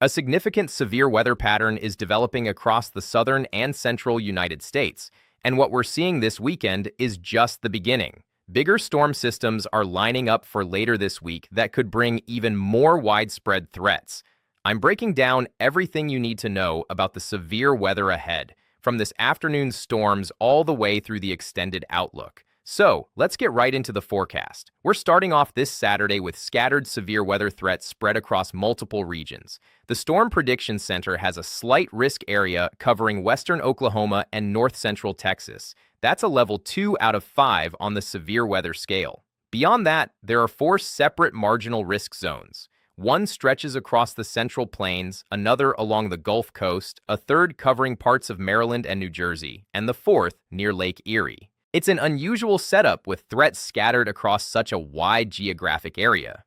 A significant severe weather pattern is developing across the southern and central United States, and what we're seeing this weekend is just the beginning. Bigger storm systems are lining up for later this week that could bring even more widespread threats. I'm breaking down everything you need to know about the severe weather ahead, from this afternoon's storms all the way through the extended outlook. So, let's get right into the forecast. We're starting off this Saturday with scattered severe weather threats spread across multiple regions. The Storm Prediction Center has a slight risk area covering western Oklahoma and north central Texas. That's a level 2 out of 5 on the severe weather scale. Beyond that, there are 4 separate marginal risk zones. One stretches across the Central Plains, another along the Gulf Coast, a third covering parts of Maryland and New Jersey, and the fourth near Lake Erie. It's an unusual setup with threats scattered across such a wide geographic area.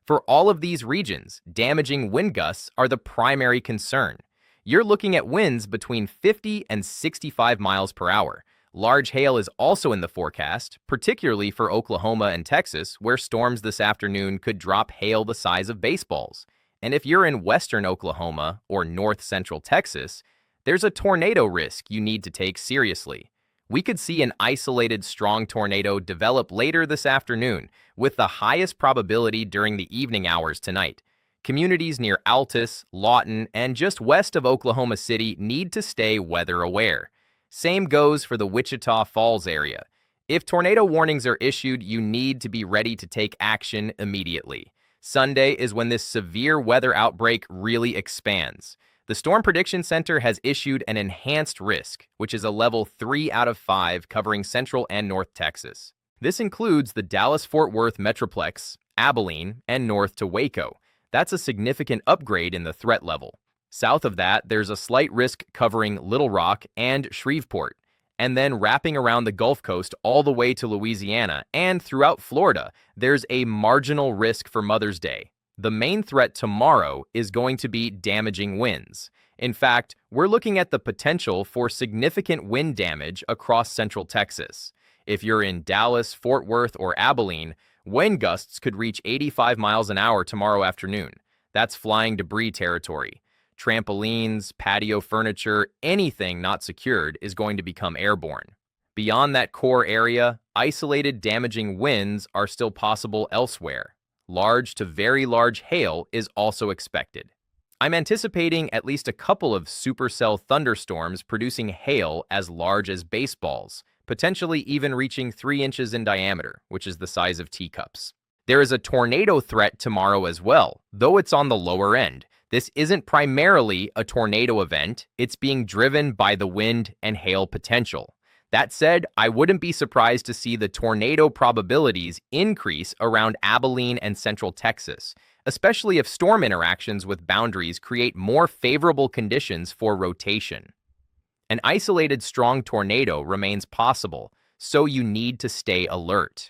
For all of these regions, damaging wind gusts are the primary concern. You're looking at winds between 50 and 65 miles per hour. Large hail is also in the forecast, particularly for Oklahoma and Texas, where storms this afternoon could drop hail the size of baseballs. And if you're in western Oklahoma or north central Texas, there's a tornado risk you need to take seriously. We could see an isolated strong tornado develop later this afternoon, with the highest probability during the evening hours tonight. Communities near Altus, Lawton, and just west of Oklahoma City need to stay weather aware. Same goes for the Wichita Falls area. If tornado warnings are issued, you need to be ready to take action immediately. Sunday is when this severe weather outbreak really expands. The Storm Prediction Center has issued an enhanced risk, which is a level 3 out of 5 covering central and north Texas. This includes the Dallas-Fort Worth Metroplex, Abilene, and north to Waco. That's a significant upgrade in the threat level. South of that, there's a slight risk covering Little Rock and Shreveport, and then wrapping around the Gulf Coast all the way to Louisiana and throughout Florida, there's a marginal risk for Mother's Day. The main threat tomorrow is going to be damaging winds. In fact, we're looking at the potential for significant wind damage across central Texas. If you're in Dallas, Fort Worth, or Abilene, wind gusts could reach 85 miles an hour tomorrow afternoon. That's flying debris territory. Trampolines, patio furniture, anything not secured is going to become airborne. Beyond that core area, isolated damaging winds are still possible elsewhere. Large to very large hail is also expected. I'm anticipating at least a couple of supercell thunderstorms producing hail as large as baseballs, potentially even reaching 3 inches in diameter, which is the size of teacups. There is a tornado threat tomorrow as well, though it's on the lower end. This isn't primarily a tornado event, it's being driven by the wind and hail potential. That said, I wouldn't be surprised to see the tornado probabilities increase around Abilene and central Texas, especially if storm interactions with boundaries create more favorable conditions for rotation. An isolated strong tornado remains possible, so you need to stay alert.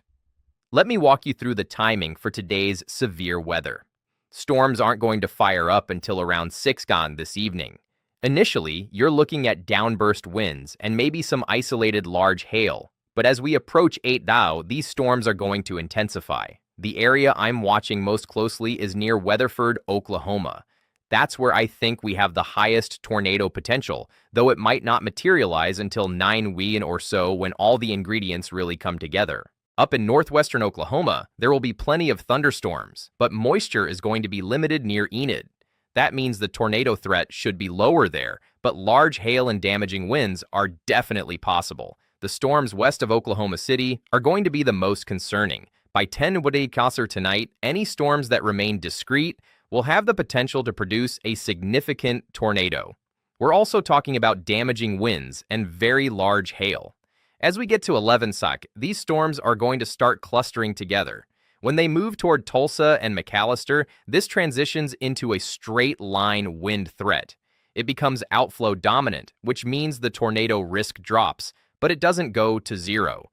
Let me walk you through the timing for today's severe weather. Storms aren't going to fire up until around 6 gone this evening. Initially, you're looking at downburst winds and maybe some isolated large hail, but as we approach 8 thou, these storms are going to intensify. The area I'm watching most closely is near Weatherford, Oklahoma. That's where I think we have the highest tornado potential, though it might not materialize until 9 wee or so when all the ingredients really come together. Up in northwestern Oklahoma, there will be plenty of thunderstorms, but moisture is going to be limited near Enid. That means the tornado threat should be lower there, but large hail and damaging winds are definitely possible. The storms west of Oklahoma City are going to be the most concerning. By 10 Wadikasser tonight, any storms that remain discrete will have the potential to produce a significant tornado. We're also talking about damaging winds and very large hail. As we get to 11 sak, these storms are going to start clustering together. When they move toward Tulsa and McAllister, this transitions into a straight line wind threat. It becomes outflow dominant, which means the tornado risk drops, but it doesn't go to zero.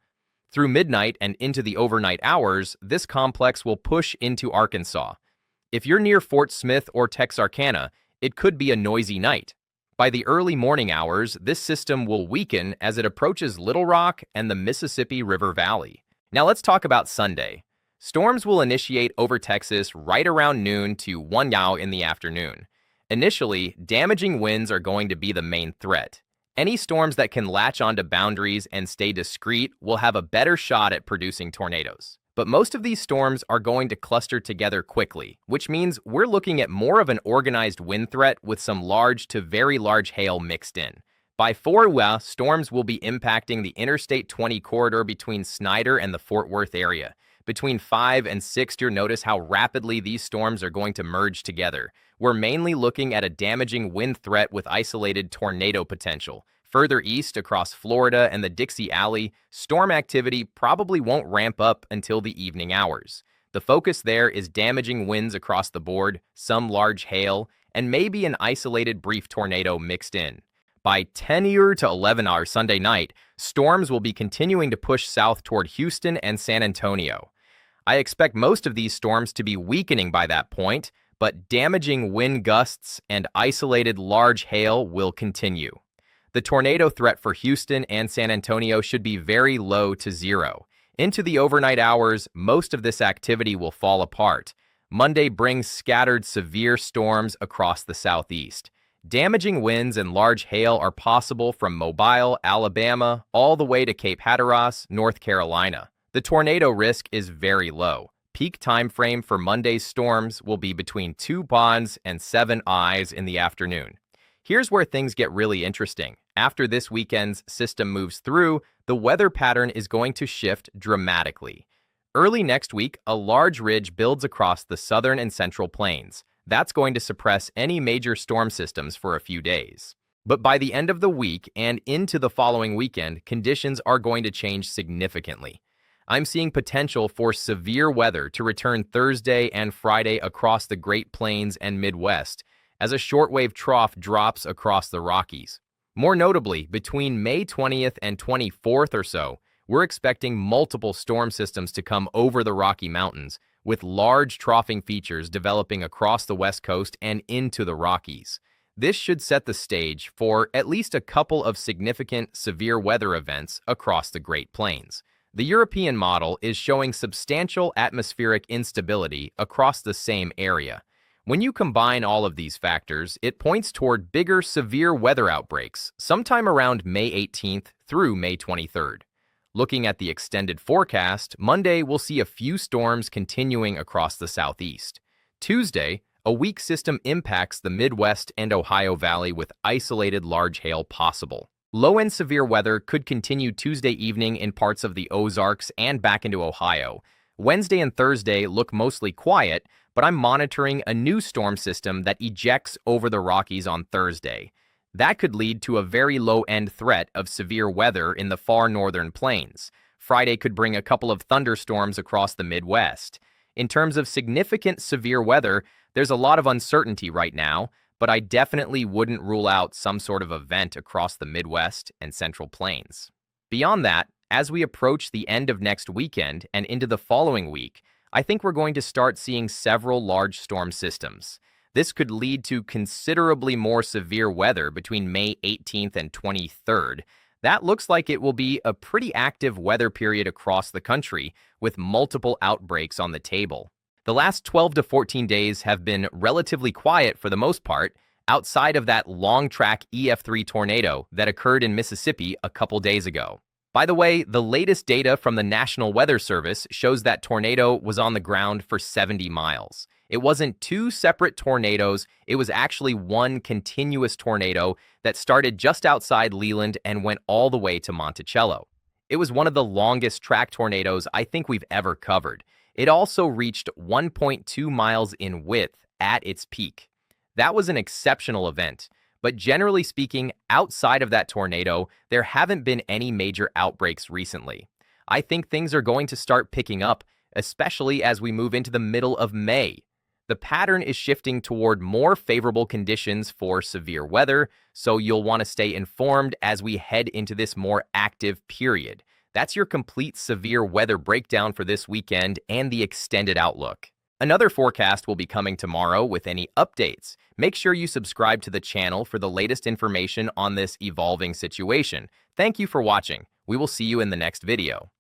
Through midnight and into the overnight hours, this complex will push into Arkansas. If you're near Fort Smith or Texarkana, it could be a noisy night. By the early morning hours, this system will weaken as it approaches Little Rock and the Mississippi River Valley. Now let's talk about Sunday. Storms will initiate over Texas right around noon to 1 in the afternoon. Initially, damaging winds are going to be the main threat. Any storms that can latch onto boundaries and stay discreet will have a better shot at producing tornadoes. But most of these storms are going to cluster together quickly, which means we're looking at more of an organized wind threat with some large to very large hail mixed in. By 4 storms will be impacting the Interstate 20 corridor between Snyder and the Fort Worth area. Between 5 and 6, you'll notice how rapidly these storms are going to merge together. We're mainly looking at a damaging wind threat with isolated tornado potential. Further east, across Florida and the Dixie Alley, storm activity probably won't ramp up until the evening hours. The focus there is damaging winds across the board, some large hail, and maybe an isolated brief tornado mixed in. By 10 to 11 Sunday night, storms will be continuing to push south toward Houston and San Antonio. I expect most of these storms to be weakening by that point, but damaging wind gusts and isolated large hail will continue. The tornado threat for Houston and San Antonio should be very low to zero. Into the overnight hours, most of this activity will fall apart. Monday brings scattered severe storms across the southeast. Damaging winds and large hail are possible from Mobile, Alabama, all the way to Cape Hatteras, North Carolina. The tornado risk is very low. Peak time frame for Monday's storms will be between 2 ponds and 7 eyes in the afternoon. Here's where things get really interesting. After this weekend's system moves through, the weather pattern is going to shift dramatically. Early next week, a large ridge builds across the southern and central plains. That's going to suppress any major storm systems for a few days. But by the end of the week and into the following weekend, conditions are going to change significantly. I'm seeing potential for severe weather to return Thursday and Friday across the Great Plains and Midwest as a shortwave trough drops across the Rockies. More notably, between May 20th and 24th or so, we're expecting multiple storm systems to come over the Rocky Mountains, with large troughing features developing across the West Coast and into the Rockies. This should set the stage for at least a couple of significant severe weather events across the Great Plains. The European model is showing substantial atmospheric instability across the same area. When you combine all of these factors, it points toward bigger severe weather outbreaks sometime around May 18th through May 23rd. Looking at the extended forecast, Monday we'll see a few storms continuing across the southeast. Tuesday, a weak system impacts the Midwest and Ohio Valley with isolated large hail possible. Low-end severe weather could continue Tuesday evening in parts of the Ozarks and back into Ohio. Wednesday and Thursday look mostly quiet, but I'm monitoring a new storm system that ejects over the Rockies on Thursday. That could lead to a very low-end threat of severe weather in the far northern plains. Friday could bring a couple of thunderstorms across the Midwest. In terms of significant severe weather, there's a lot of uncertainty right now, but I definitely wouldn't rule out some sort of event across the Midwest and Central Plains. Beyond that, as we approach the end of next weekend and into the following week, I think we're going to start seeing several large storm systems. This could lead to considerably more severe weather between May 18th and 23rd. That looks like it will be a pretty active weather period across the country, with multiple outbreaks on the table. The last 12 to 14 days have been relatively quiet for the most part, outside of that long-track EF3 tornado that occurred in Mississippi a couple days ago. By the way, the latest data from the National Weather Service shows that tornado was on the ground for 70 miles. It wasn't two separate tornadoes, it was actually one continuous tornado that started just outside Leland and went all the way to Monticello. It was one of the longest track tornadoes I think we've ever covered. It also reached 1.2 miles in width at its peak. That was an exceptional event, but generally speaking, outside of that tornado, there haven't been any major outbreaks recently. I think things are going to start picking up, especially as we move into the middle of May. The pattern is shifting toward more favorable conditions for severe weather, so you'll want to stay informed as we head into this more active period. That's your complete severe weather breakdown for this weekend and the extended outlook. Another forecast will be coming tomorrow with any updates. Make sure you subscribe to the channel for the latest information on this evolving situation. Thank you for watching. We will see you in the next video.